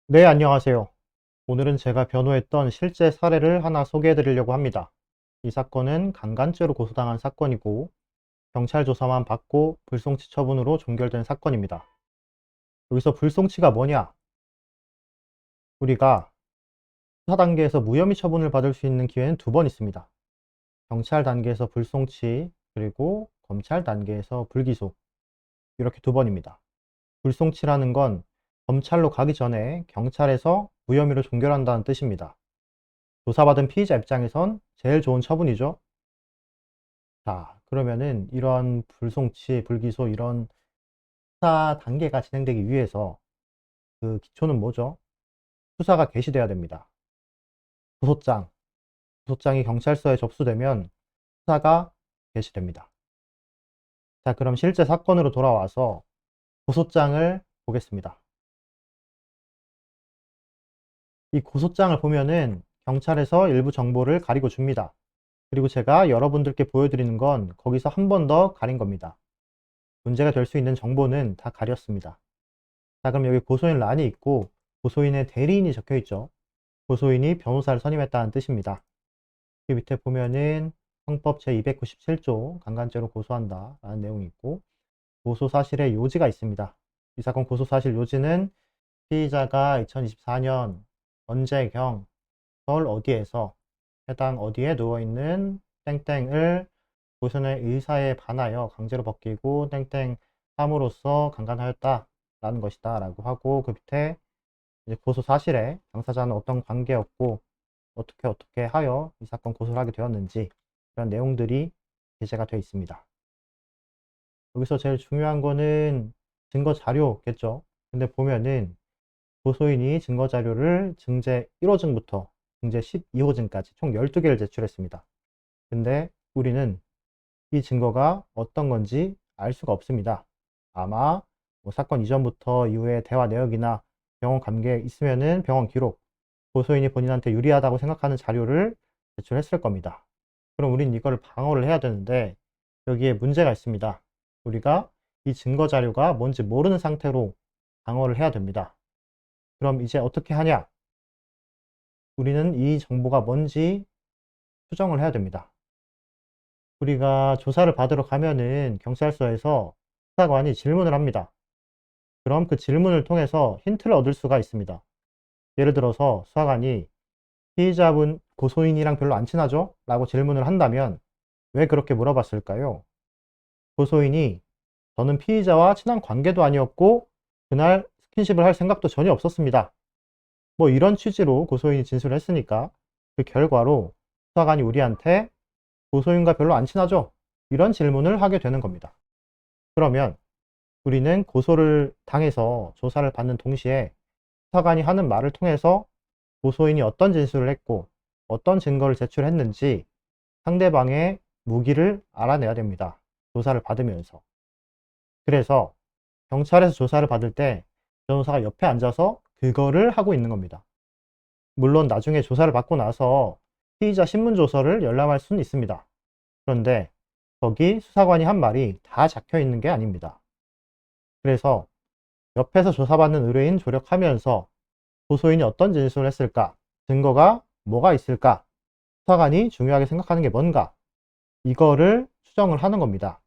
네, 안녕하세요. 오늘은 제가 변호했던 실제 사례를 하나 소개해 드리려고 합니다. 이 사건은 강간죄로 고소당한 사건이고, 경찰 조사만 받고 불송치 처분으로 종결된 사건입니다. 여기서 불송치가 뭐냐? 우리가 수사 단계에서 무혐의 처분을 받을 수 있는 기회는 두 번 있습니다. 경찰 단계에서 불송치, 그리고 검찰 단계에서 불기소. 이렇게 두 번입니다. 불송치라는 건 검찰로 가기 전에 경찰에서 무혐의로 종결한다는 뜻입니다. 조사받은 피의자 입장에선 제일 좋은 처분이죠. 자, 그러면은 이런 불송치, 불기소 이런 수사 단계가 진행되기 위해서 그 기초는 뭐죠? 수사가 개시돼야 됩니다. 고소장, 고소장이 경찰서에 접수되면 수사가 개시됩니다. 자, 그럼 실제 사건으로 돌아와서 고소장을 보겠습니다. 이 고소장을 보면은 경찰에서 일부 정보를 가리고 줍니다. 그리고 제가 여러분들께 보여드리는 건 거기서 한 번 더 가린 겁니다. 문제가 될 수 있는 정보는 다 가렸습니다. 자, 그럼 여기 고소인 란이 있고 고소인의 대리인이 적혀 있죠. 고소인이 변호사를 선임했다는 뜻입니다. 그 밑에 보면은 형법 제297조 강간죄로 고소한다 라는 내용이 있고, 고소 사실의 요지가 있습니다. 이 사건 고소 사실 요지는 피의자가 2024년 언제경 서울 어디에서 해당 어디에 누워있는 땡땡을 고소인의 의사에 반하여 강제로 벗기고 땡땡 함으로써 강간하였다 라는 것이다 라고 하고, 그 밑에 이제 고소 사실에 당사자는 어떤 관계였고 어떻게 하여 이 사건 고소를 하게 되었는지 이런 내용들이 게재가 되어 있습니다. 여기서 제일 중요한 거는 증거 자료겠죠. 근데 보면은 고소인이 증거 자료를 증제 1호증부터 증제 12호증까지 총 12개를 제출했습니다. 근데 우리는 이 증거가 어떤 건지 알 수가 없습니다. 아마 뭐 사건 이전부터 이후의 대화 내역이나 병원 감기에 있으면은 병원 기록, 고소인이 본인한테 유리하다고 생각하는 자료를 제출했을 겁니다. 그럼 우린 이거를 방어를 해야 되는데 여기에 문제가 있습니다. 우리가 이 증거 자료가 뭔지 모르는 상태로 방어를 해야 됩니다. 그럼 이제 어떻게 하냐? 우리는 이 정보가 뭔지 수정을 해야 됩니다. 우리가 조사를 받으러 가면은 경찰서에서 수사관이 질문을 합니다. 그럼 그 질문을 통해서 힌트를 얻을 수가 있습니다. 예를 들어서 수사관이 피의자분 고소인이랑 별로 안 친하죠? 라고 질문을 한다면 왜 그렇게 물어봤을까요? 고소인이 저는 피의자와 친한 관계도 아니었고 그날 스킨십을 할 생각도 전혀 없었습니다. 뭐 이런 취지로 고소인이 진술을 했으니까 그 결과로 수사관이 우리한테 고소인과 별로 안 친하죠? 이런 질문을 하게 되는 겁니다. 그러면 우리는 고소를 당해서 조사를 받는 동시에 수사관이 하는 말을 통해서 고소인이 어떤 진술을 했고 어떤 증거를 제출했는지 상대방의 무기를 알아내야 됩니다. 조사를 받으면서. 그래서 경찰에서 조사를 받을 때 변호사가 옆에 앉아서 그거를 하고 있는 겁니다. 물론 나중에 조사를 받고 나서 피의자 신문조서를 열람할 수는 있습니다. 그런데 거기 수사관이 한 말이 다 적혀 있는 게 아닙니다. 그래서 옆에서 조사받는 의뢰인 조력하면서 고소인이 어떤 진술을 했을까? 증거가 뭐가 있을까? 수사관이 중요하게 생각하는 게 뭔가? 이거를 추정을 하는 겁니다.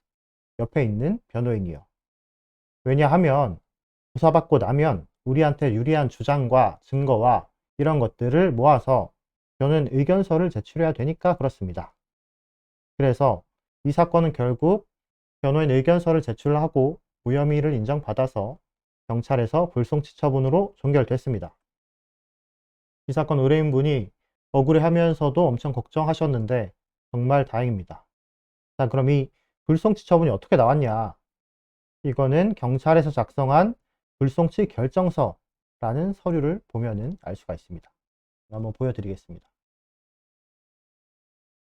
옆에 있는 변호인이요. 왜냐하면 조사받고 나면 우리한테 유리한 주장과 증거와 이런 것들을 모아서 변호인 의견서를 제출해야 되니까 그렇습니다. 그래서 이 사건은 결국 변호인 의견서를 제출하고 무혐의를 인정받아서 경찰에서 불송치 처분으로 종결됐습니다. 이 사건 의뢰인분이 억울해하면서도 엄청 걱정하셨는데 정말 다행입니다. 자, 그럼 이 불송치 처분이 어떻게 나왔냐? 이거는 경찰에서 작성한 불송치 결정서라는 서류를 보면은 알 수가 있습니다. 한번 보여드리겠습니다.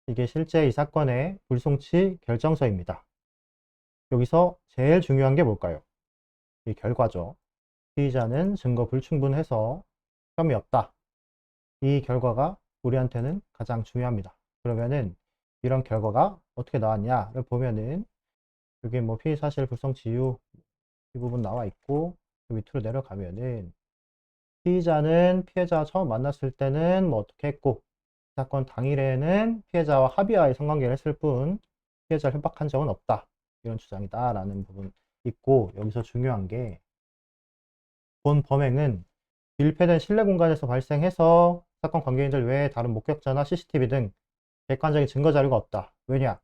이게 실제 이 사건의 불송치 결정서입니다. 여기서 제일 중요한 게 뭘까요? 이 결과죠. 피의자는 증거 불충분해서 혐의 없다. 이 결과가 우리한테는 가장 중요합니다. 그러면은 이런 결과가 어떻게 나왔냐를 보면은 여기 뭐 피의 사실 불성치 이유 이 부분 나와 있고 그 밑으로 내려가면은 피의자는 피해자와 처음 만났을 때는 뭐 어떻게 했고, 사건 당일에는 피해자와 합의하에 성관계를 했을 뿐 피해자를 협박한 적은 없다. 이런 주장이다 라는 부분 있고, 여기서 중요한 게 본 범행은 밀폐된 실내 공간에서 발생해서 사건 관계인들 외에 다른 목격자나 CCTV 등 객관적인 증거 자료가 없다. 왜냐?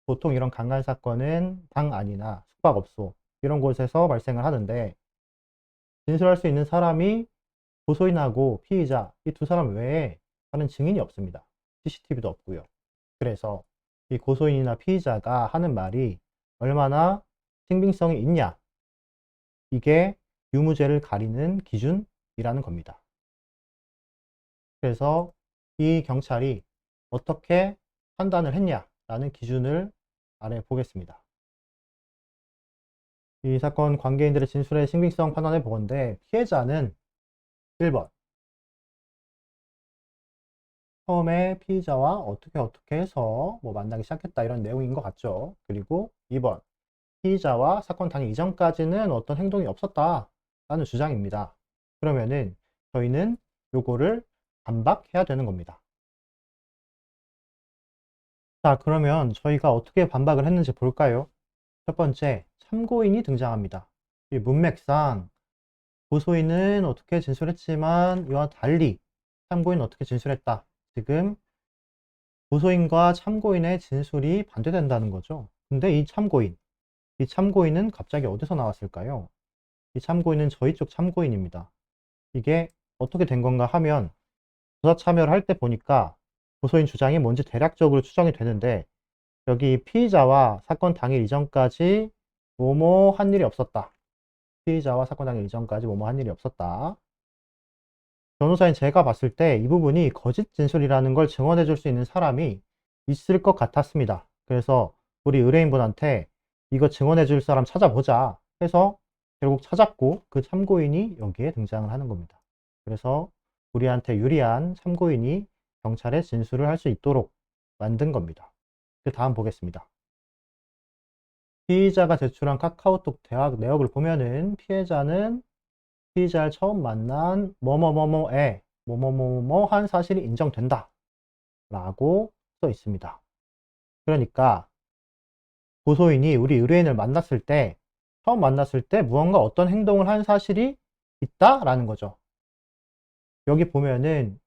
보통 이런 강간 사건은 방 안이나 숙박업소 이런 곳에서 발생을 하는데, 진술할 수 있는 사람이 고소인하고 피의자 이 두 사람 외에 다른 증인이 없습니다. CCTV도 없고요. 그래서 이 고소인이나 피의자가 하는 말이 얼마나 신빙성이 있냐, 이게 유무죄를 가리는 기준이라는 겁니다. 그래서 이 경찰이 어떻게 판단을 했냐라는 기준을 아래 보겠습니다. 이 사건 관계인들의 진술의 신빙성 판단해 보건대 피해자는 1번, 처음에 피의자와 어떻게 해서 뭐 만나기 시작했다 이런 내용인 것 같죠. 그리고 2번, 피의자와 사건 당일 이전까지는 어떤 행동이 없었다 라는 주장입니다. 그러면은 저희는 요거를 반박해야 되는 겁니다. 자, 그러면 저희가 어떻게 반박을 했는지 볼까요? 첫 번째, 참고인이 등장합니다. 이 문맥상 고소인은 어떻게 진술했지만 이와 달리 참고인은 어떻게 진술했다. 지금 고소인과 참고인의 진술이 반대된다는 거죠. 근데 이 참고인은 갑자기 어디서 나왔을까요? 이 참고인은 저희 쪽 참고인입니다. 이게 어떻게 된 건가 하면 조사 참여를 할 때 보니까 고소인 주장이 뭔지 대략적으로 추정이 되는데, 여기 피의자와 사건 당일 이전까지 뭐뭐 한 일이 없었다. 피의자와 사건 당일 이전까지 뭐뭐 한 일이 없었다. 변호사인 제가 봤을 때 이 부분이 거짓 진술이라는 걸 증언해 줄 수 있는 사람이 있을 것 같았습니다. 그래서 우리 의뢰인분한테 이거 증언해 줄 사람 찾아보자 해서 결국 찾았고, 그 참고인이 여기에 등장을 하는 겁니다. 그래서 우리한테 유리한 참고인이 경찰에 진술을 할 수 있도록 만든 겁니다. 그 다음 보겠습니다. 피의자가 제출한 카카오톡 대화 내역을 보면은 피해자는 피의자를 처음 만난 뭐뭐뭐뭐에 뭐뭐뭐뭐 한 사실이 인정된다 라고 써 있습니다. 그러니까 고소인이 우리 의뢰인을 만났을 때, 처음 만났을 때 무언가 어떤 행동을 한 사실이 있다라는 거죠. 여기 보면은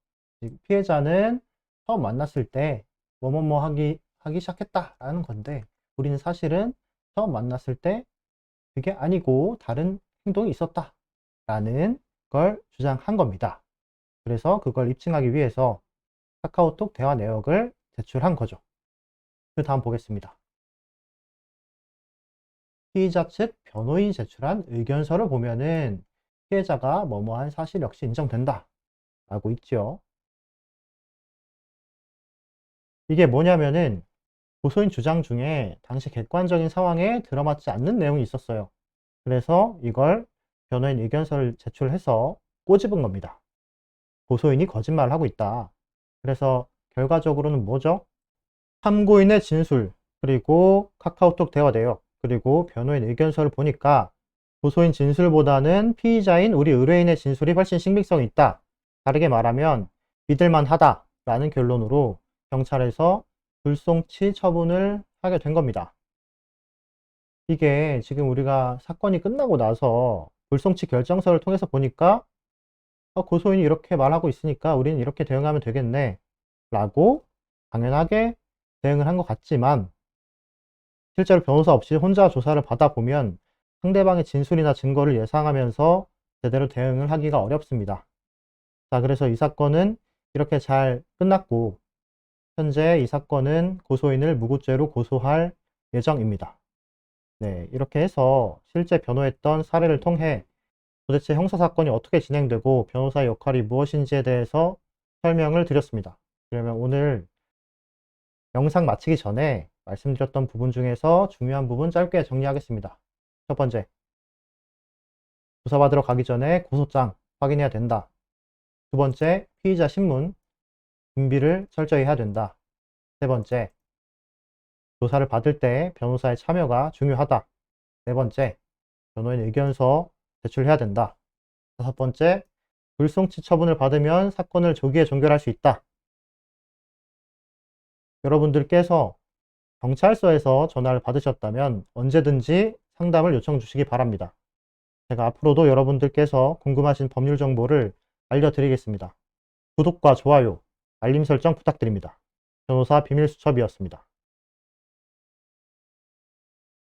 피해자는 처음 만났을 때 뭐뭐뭐 하기 시작했다라는 건데, 우리는 사실은 처음 만났을 때 그게 아니고 다른 행동이 있었다라는 걸 주장한 겁니다. 그래서 그걸 입증하기 위해서 카카오톡 대화 내역을 제출한 거죠. 그 다음 보겠습니다. 피의자 측 변호인이 제출한 의견서를 보면은 피해자가 뭐뭐한 사실 역시 인정된다 라고 있죠. 이게 뭐냐면은 고소인 주장 중에 당시 객관적인 상황에 들어맞지 않는 내용이 있었어요. 그래서 이걸 변호인 의견서를 제출해서 꼬집은 겁니다. 고소인이 거짓말을 하고 있다. 그래서 결과적으로는 뭐죠? 참고인의 진술, 그리고 카카오톡 대화 내역, 그리고 변호인 의견서를 보니까 고소인 진술보다는 피의자인 우리 의뢰인의 진술이 훨씬 신빙성이 있다. 다르게 말하면 믿을만하다 라는 결론으로 경찰에서 불송치 처분을 하게 된 겁니다. 이게 지금 우리가 사건이 끝나고 나서 불송치 결정서를 통해서 보니까 고소인이 이렇게 말하고 있으니까 우리는 이렇게 대응하면 되겠네 라고 당연하게 대응을 한 것 같지만, 실제로 변호사 없이 혼자 조사를 받아보면 상대방의 진술이나 증거를 예상하면서 제대로 대응을 하기가 어렵습니다. 자, 그래서 이 사건은 이렇게 잘 끝났고, 현재 이 사건은 고소인을 무고죄로 고소할 예정입니다. 네, 이렇게 해서 실제 변호했던 사례를 통해 도대체 형사사건이 어떻게 진행되고 변호사의 역할이 무엇인지에 대해서 설명을 드렸습니다. 그러면 오늘 영상 마치기 전에 말씀드렸던 부분 중에서 중요한 부분 짧게 정리하겠습니다. 첫 번째, 조사받으러 가기 전에 고소장 확인해야 된다. 두 번째, 피의자 신문 준비를 철저히 해야 된다. 세 번째, 조사를 받을 때 변호사의 참여가 중요하다. 네 번째, 변호인 의견서 제출해야 된다. 다섯 번째, 불송치 처분을 받으면 사건을 조기에 종결할 수 있다. 여러분들께서 경찰서에서 전화를 받으셨다면 언제든지 상담을 요청 주시기 바랍니다. 제가 앞으로도 여러분들께서 궁금하신 법률 정보를 알려드리겠습니다. 구독과 좋아요, 알림 설정 부탁드립니다. 변호사 비밀수첩이었습니다.